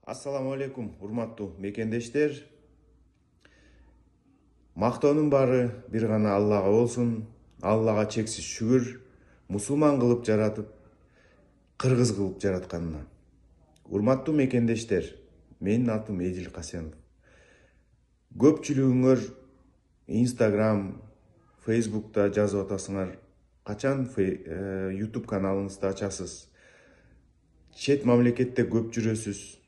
Assalamu алейкум, урматтуу мекендештер. Мактоонун баары бир гана Аллага болсун. Аллага чексиз шүгүр, мусулман кылып жаратып, кыргыз кылып жаратканына. Урматтуу мекендештер, менин атым Эдил Касенов. Көпчүлүгүңөр Instagram, Facebook'ta жазып атасыңар. Качан YouTube каналыңызды ачасыз. Чет мамлекетте көп жүрөсүз.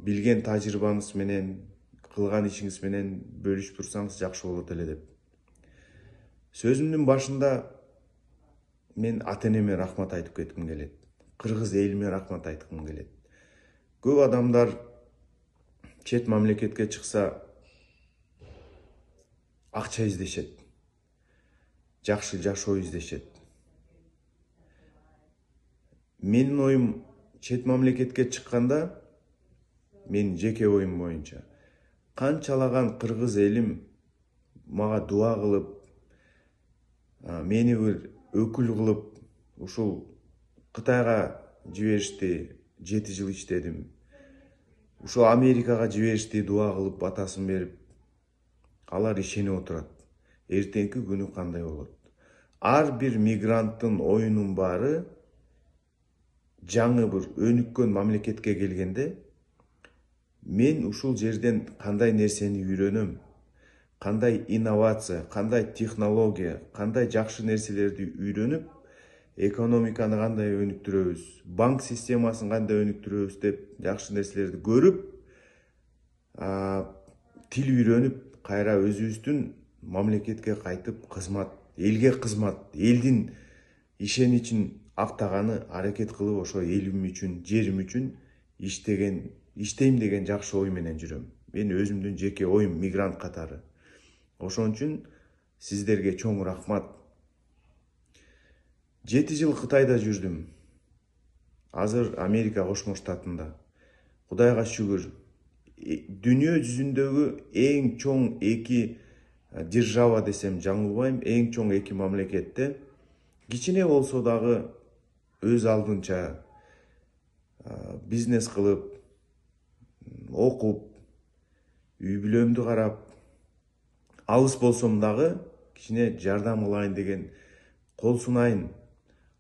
Билген тажрыйбаңыз менен, кылган ишиңиз менен бөлүшүп турсаңыз жакшы болот эле деп. Сөзүмдүн башында мен ата-энеме рахмат айтып кетким келет. Кыргыз элиме рахмат айткым келет. Көп адамдар чет мамлекетке чыкса акча издешет. Жакшы жашоо издешет. Менин оюм чет мамлекетке чыкканда, мен жеке оюм боюнча, канчалаган кыргыз элим мага дуа кылып, мени бир өкүл кылып, ушул Кытайга жиберишти, 7 жыл иштедим. Ушул Америкага жиберишти, дуа кылып, батасын берип, алар ишенип отурат. Эртеңки күнү кандай болот? Ар бир мигранттын оюнун баары жаңы бир өнүккөн мамлекетке келгенде, мен ушул жерден кандай нерсени үйрөнөм, кандай инновация, кандай технология, кандай жакшы нерселерди үйрөнүп, экономиканы кандай өнүктүрөбүз, банк системасын кандай өнүктүрөбүз деп жакшы нерселерди көрүп, тил үйрөнүп, кайра өзүбүздүн мамлекетке кайтып кызмат, элдин ишеничин актаганы аракет кылып, ошо элим үчүн, жерим үчүн иштейм деген жакшы ой менен жүрөм. Мен өзүмдүн жеке оюм мигрант катары. Ошон үчүн сиздерге чоң рахмат. 7 жыл Кытайда жүрдүм. Азыр Америка Кошмо Штатында. Кудайга шүгүр. Дүйнө жүзүндөгү эң чоң 2 держава десем жаңылбайм, эң чоң 2 мамлекетте кичине болсо дагы өз алдынча бизнес кылып, окуп, үй бүлөмдү карап, алыс болсом дагы кичине жардам кылайын деген, кол сунайын,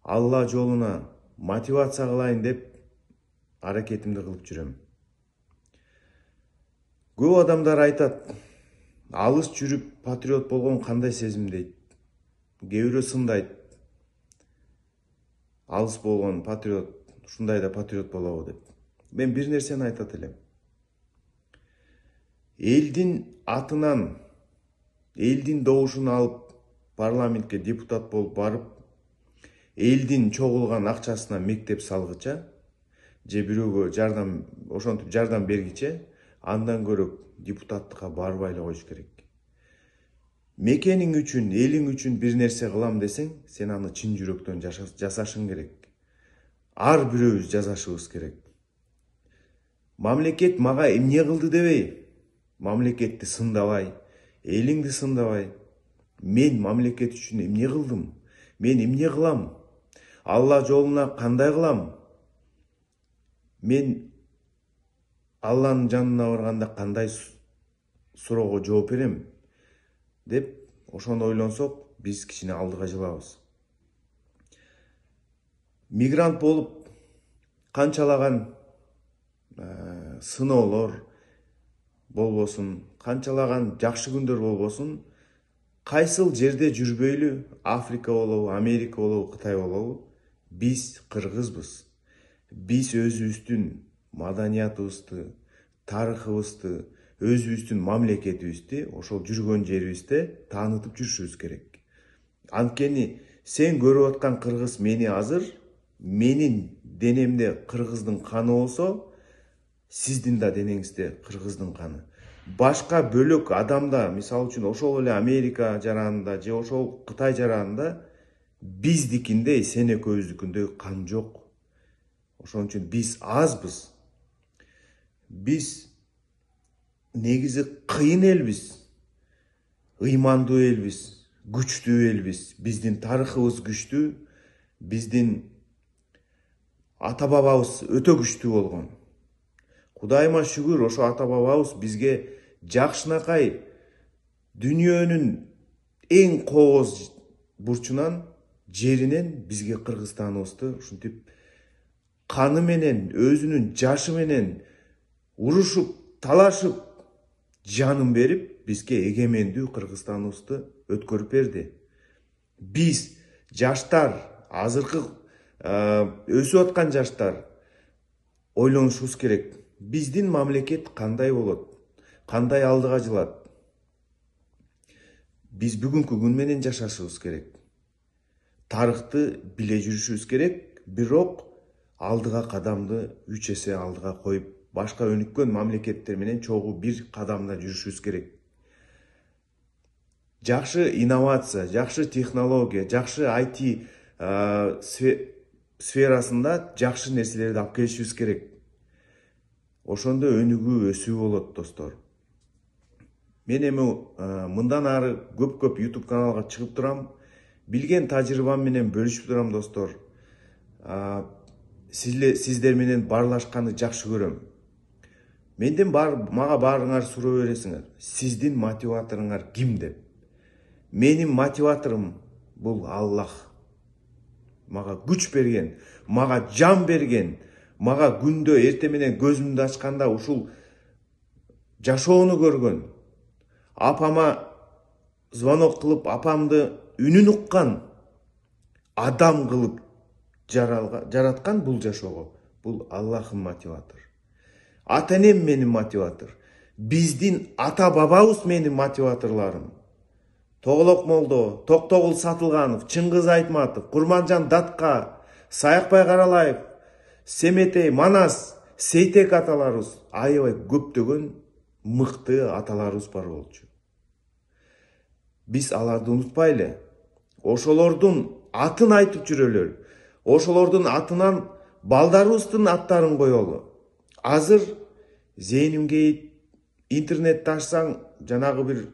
Алла жолуна мотивация кылайын деп аракетимди кылып жүрөм. Көп адамдар айтат, алыс жүрүп патриот болгон кандай сезим дейт. Кээ бирөө сындайт. Алыс болгон патриот, ушундай да патриот болобу деп. Мен бир нерсени айтат элем. Элдин атынан, элдин добушун алып, парламентке депутат болуп барып, элдин чогулган акчасына мектеп салгыча, же бирөөгө ошентип жардам бергиче, андан көрөк депутаттыкка барбай эле коюш керек. Мекениң үчүн, элиң үчүн бир нерсе кылам десең, сен аны чын жүрөктөн жасашың керек. Ар бирөөбүз жасашыбыз керек. Мамлекет мага эмне кылды дебей, мамлекетти сындабай, элиңди сындабай, мен мамлекет үчүн эмне кылдым, мен эмне кылам, Алла жолуна кандай кылам, мен Алланын жанына барганда кандай суроого жооп берем деп, ошону ойлонсок, биз кичине алдыга жылабыз. Мигрант болуп канчалаган сыноолор болбосун, канчалаган жакшы күндөр болбосун, кайсыл жерде жүрбөйлү, Африка болобу, Америка болобу, Кытай болобу, биз кыргызбыз. Биз өзүбүздүн маданиятыбызды, тарыхыбызды, өзүбүздүн мамлекетибизди ошол жүргөн жерибизде таанытып жүрүшүбүз керек. Анткени сен көрүп аткан кыргыз мени азыр, менин денемде кыргыздын каны болсо, сиздин да денеңизде кыргыздын каны. Башка бөлөк адамда, мисалы үчүн ошол эле Америка жаранында же ошол Кытай жаранында биздикиндей, сен экөөбүздүкүндөй кан жок. Ошон үчүн биз азбыз. Биз негизи кыйын элбиз, ыймандуу элбиз, күчтүү элбиз. Биздин тарыхыбыз күчтүү, биздин ата бабабыз өтө күчтүү болгон. Кудайыма шүгүр, ошо ата бабабыз бизге жакшынакай дүйнөнүн эң кооз бурчунан, жеринен бизге Кыргызстаныбызды ушинтип каны менен, өзүнүн жашы менен урушуп, талашып, жанын берип, бизге эгемендүү Кыргызстаныбызды өткөрүп берди. Биз жаштар, азыркы өсүп аткан жаштар ойлонушубуз керек. Биздин мамлекет кандай болот? Кандай алдыга жылат? Биз бүгүнкү күн менен жашашыбыз керек. Тарыхты биле жүрүшүбүз керек, бирок алдыга кадамды 3 эсе алдыга коюп, башка өнүккөн мамлекеттер менен чогуу бир кадамда жүрүшүбүз керек. Жакшы инновация, жакшы технология, жакшы IT сферасында жакшы нерселерди алып келишибиз керек. Ошондо өнүгүү, өсүү болот, достор. Мен эми мындан ары көп YouTube каналга чыгып турам. Билген тажрыйбам менен бөлүшүп турам, достор. Сиздер менен баарлашканды жакшы көрөм. Мага баарыңар суроо бересиңер. Сиздин мотиваторуңар ким деп? Менин мотиваторум бул Аллах. Мага күч берген, мага жан берген, мага күндө эрте менен көзүмдү ачканда ушул жашоону көргөн, апама звонок кылып, апамды үнүн уккан, адам кылып жараткан бул жашоого. Бул Аллахын мотиватор. Ата-энем менин мотиватор. Биздин ата бабабыз менин мотиваторларым. Тоголок Молдо, Токтогул Сатылганов, Чыңгыз Айтматов, Курманжан Датка, Саякбай Каралаев, Семетей, Манас, Сейтек аталарыбыз, аябай көптөгөн мыкты аталарыбыз бар болчу. Биз аларды унутпайлы. Ошолордун атын айтып жүрөлөр. Ошолордун атынан балдарыбыздын аттарын коелу. Азыр зээнимге интернетти ачсаң, жанагы бир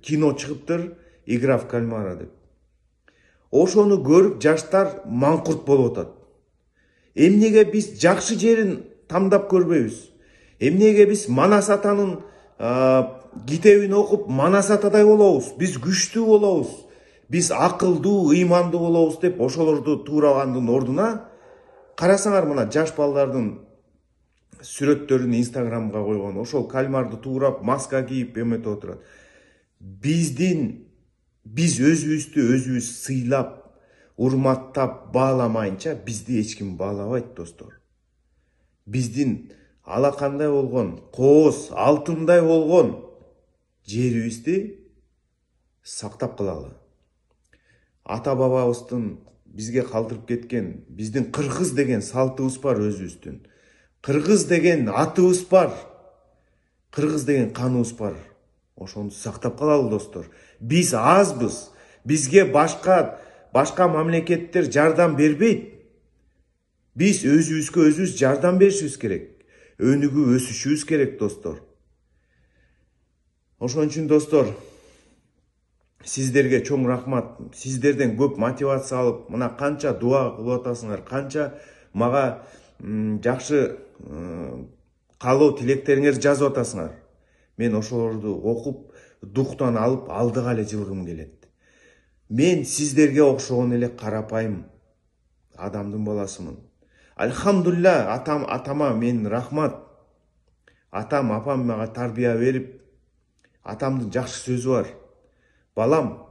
кино чыгыптыр, «Игра в кальмара» деп. Ошону көрүп жаштар маңкурт болуп атат. Эмнеге биз жакшы жерин тандап көрбөйбүз? Эмнеге биз Манас атанын китебин окуп, Манас атадай болобуз? Биз күчтүү болобуз, биз акылдуу, ыймандуу болобуз деп ошолорду туурагандын ордуна карасаңар, мына жаш балдардын сүрөттөрүн Инстаграмга койгон, ошол кальмарды туурап, маска кийип эметип отурат. Биз өзүбүз сыйлап, урматтап, бааламайынча бизди эч ким баалабайт, достор. Биздин алакандай болгон, кооз, алтындай болгон жерибизди сактап калалы. Ата бабабыздын бизге калтырып кеткен, биздин кыргыз деген салтыбыз бар өзүбүздүн. Кыргыз деген атыбыз бар. Кыргыз деген каныбыз бар. Ошону сактап калалы, достор. Биз азбыз. Бизге башка мамлекеттер жардам бербейт. Биз өзүбүз жардам беришибиз керек. Өнүгүп өсүшүбүз керек, достор. Ошон үчүн, достор, сиздерге чоң рахмат. Сиздерден көп мотивация алып, мына канча дуа кылып атасыңар, канча мага жакшы каалоо тилектериңерди жазып атасыңар. Мен ошолорду окуп, дуктан алып, алдыга эле жылгым келет. Мен сиздерге окшогон эле карапайым адамдын баласымын. Альхамдулилля, атама мен рахмат. Атам, апам мага тарбия берип, атамдын жакшы сөзү бар. Балам,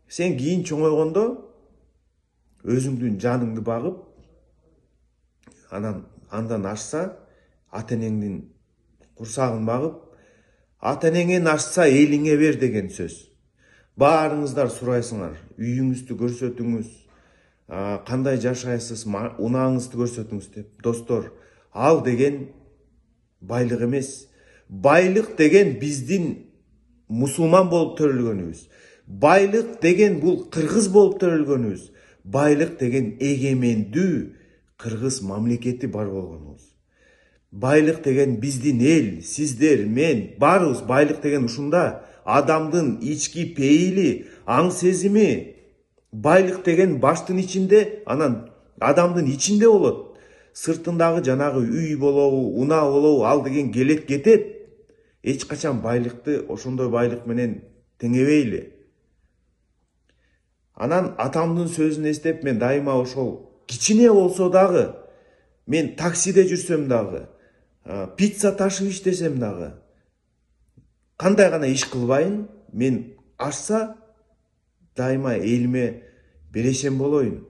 сен кийин чоңойгондо өзүңдүн жаныңды багып, андан ашса, ата-энеңдин курсагын багып, ата-энеңен ашса элиңе бер деген сөз. Баарыңыздар сурайсыңар, үйүңүздү көрсөтүңүз, кандай жашайсыз, унааңызды көрсөтүңүз деп. Достор, ал деген байлык эмес. Байлык деген биздин мусулман болуп төрөлгөнүбүз. Байлык деген бул кыргыз болуп төрөлгөнүбүз. Байлык деген эгемендүү кыргыз мамлекети бар болгонубуз. Байлык деген биздин эл, сиздер, мен, баарыбыз. Байлык деген ушунда. Адамдын ички пейили, аң сезими. Байлык деген баштын ичинде, анан адамдын ичинде болот. сыртындагы жанагы үй болобу, унаа болобу, ал деген келет кетет. Эч качан байлыкты ошондой байлык менен теңебейли. Анан атамдын сөзүн эстеп мен дайыма ошол кичине болсо дагы, мен таксиде жүрсөм дагы, пицца ташып иштесем дагы, кандай гана иш кылбайын, мен ашса дайыма элиме берешем болоюн.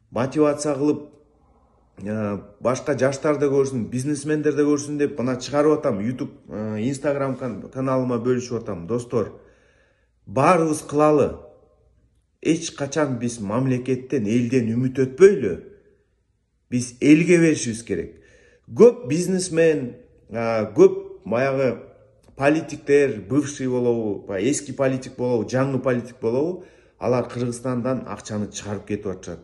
Мотивация кылып, башка жаштар да көрсүн, бизнесмендер да көрсүн деп мына чыгарып атам. YouTube, Instagram каналыма бөлүшүп атам. Достор, баарыбыз кылалы. Эч качан биз мамлекеттен, элден үмүт өтпөйлү. Биз элге беришибиз керек. Көп бизнесмен, көп баягы политиктер, бывший болобу, эски политик болобу, жаңы политик болобу, алар Кыргызстандан акчаны чыгарып кетип атышат.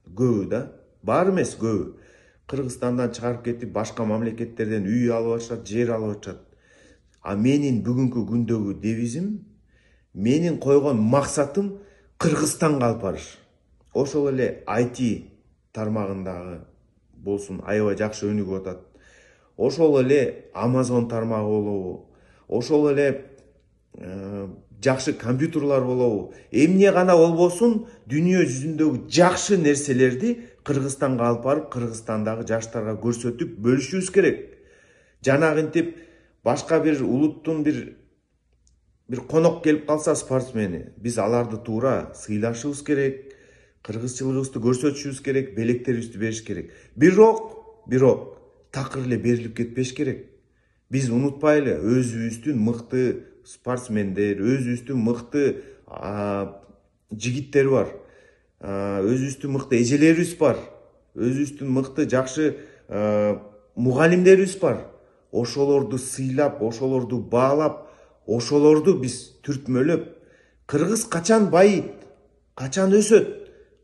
Көбү да, бар эмес көбү. Кыргызстандан чыгарып кетип, башка мамлекеттерден үй алып атышат, жер алып атышат. А менин бүгүнкү күндөгү девизим, менин койгон максатым Кыргызстанга алып барыш. Ошол эле IT тармагындагы болсун, аябай жакшы өнүгүп атат. Ошол эле Amazon тармагы болобу, ошол эле жакшы компьютерлар болобу, эмне гана болбосун, дүйнө жүзүндөгү жакшы нерселерди Кыргызстанга алып барып, Кыргызстандагы жаштарга көрсөтүп бөлүшүбүз керек. Жанагынтип башка бир улуттун бир конок келип калса спортсмени, биз аларды туура сыйлашыбыз керек, кыргызчылыгыбызды көрсөтүшүбүз керек, белектерибизди бериш керек. Бирок такыр эле берилип кетпеш керек. Биз унутпайлы, өзүбүздүн мыкты спортсмендер, өзүбүздүн мыкты жигиттер бар. Өзүбүздүн мыкты эжелерибиз бар. Өзүбүздүн мыкты жакшы мугалимдерибиз бар. Ошолорду сыйлап, ошолорду баалап, ошолорду биз түртмөлөп, кыргыз качан байыйт, качан өсөт?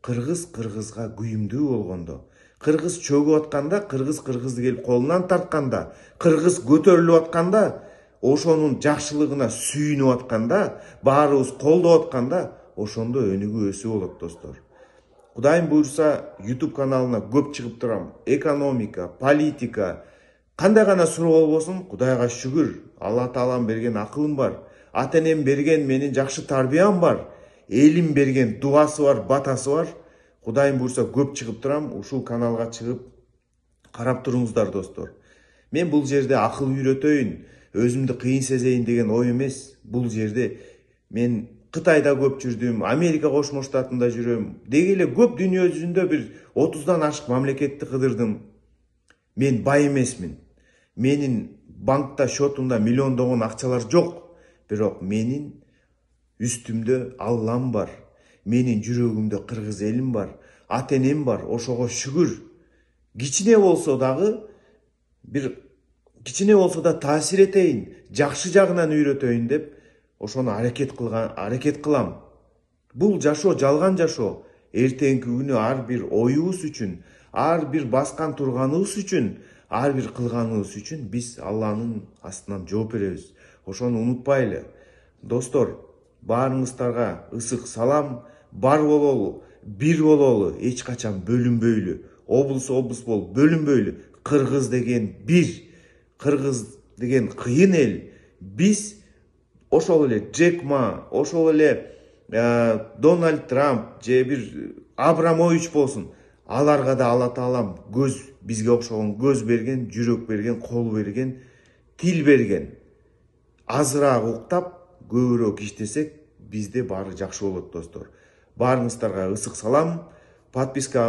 Кыргыз кыргызга күйүмдүү болгондо, кыргыз чөгүп атканда, кыргыз кыргызды келип колунан тартканда, кыргыз көтөрүлүп атканда, ошонун жакшылыгына сүйүнүп атканда, баарыбыз колдоп атканда, ошондо өнүгүү өсүү болот, достор. Кудайым буйрса, YouTube каналына көп чыгып турам. Экономика, политика, кандай гана суроо болбосун, Кудайга шүгүр. Алла Таалам берген акылым бар. Ата-энем берген менин жакшы тарбиям бар. Элим берген дуасы бар, батасы бар. Кудайым буйрса көп чыгып турам. Ушул каналга чыгып карап туруңуздар, достор. Мен бул жерде акыл үйрөтөйүн, өзүмдү кыйын сезейин деген ой эмес. Бул жерде мен Кытайда көп жүрдүм, Америка Кошмо Штатында жүрөм. Деги эле көп дүйнө жүзүндө бир 30дан ашык мамлекетти кыдырдым. Мен бай эмесмин. Менин банкта счетумда миллиондогон акчалар жок. Бирок менин үстүмдө Аллам бар. Менин жүрөгүмдө кыргыз элим бар. Ата-энем бар. Ошого шүгүр. Кичине болсо да таасир этейин, жакшы жагынан үйрөтөйүн деп ошону аракет кылам. Бул жашоо жалган жашоо. Эртеңки күнү ар бир оюбуз үчүн, ар бир баскан турганыбыз үчүн, ар бир кылганыбыз үчүн биз Алланын астынан жооп беребиз. Ошону унутпайлы. Достор, баарыңыздарга ысык салам. Бар бололу, бир бололу, эч качан бөлүнбөйлү. Облус болуп бөлүнбөйлү. Кыргыз деген бир, кыргыз деген кыйын эл. Биз ошол эле Джек Ма, ошол эле Дональд Трамп же бир Абрамович болсун, аларга да Алла Таалам бизге окшогон көз берген, жүрөк берген, кол берген, тил берген. Азыраак уктап, көбүрөөк иштесек, бизде баары жакшы болот, достор. Баарыңыздарга ысык салам. Подписка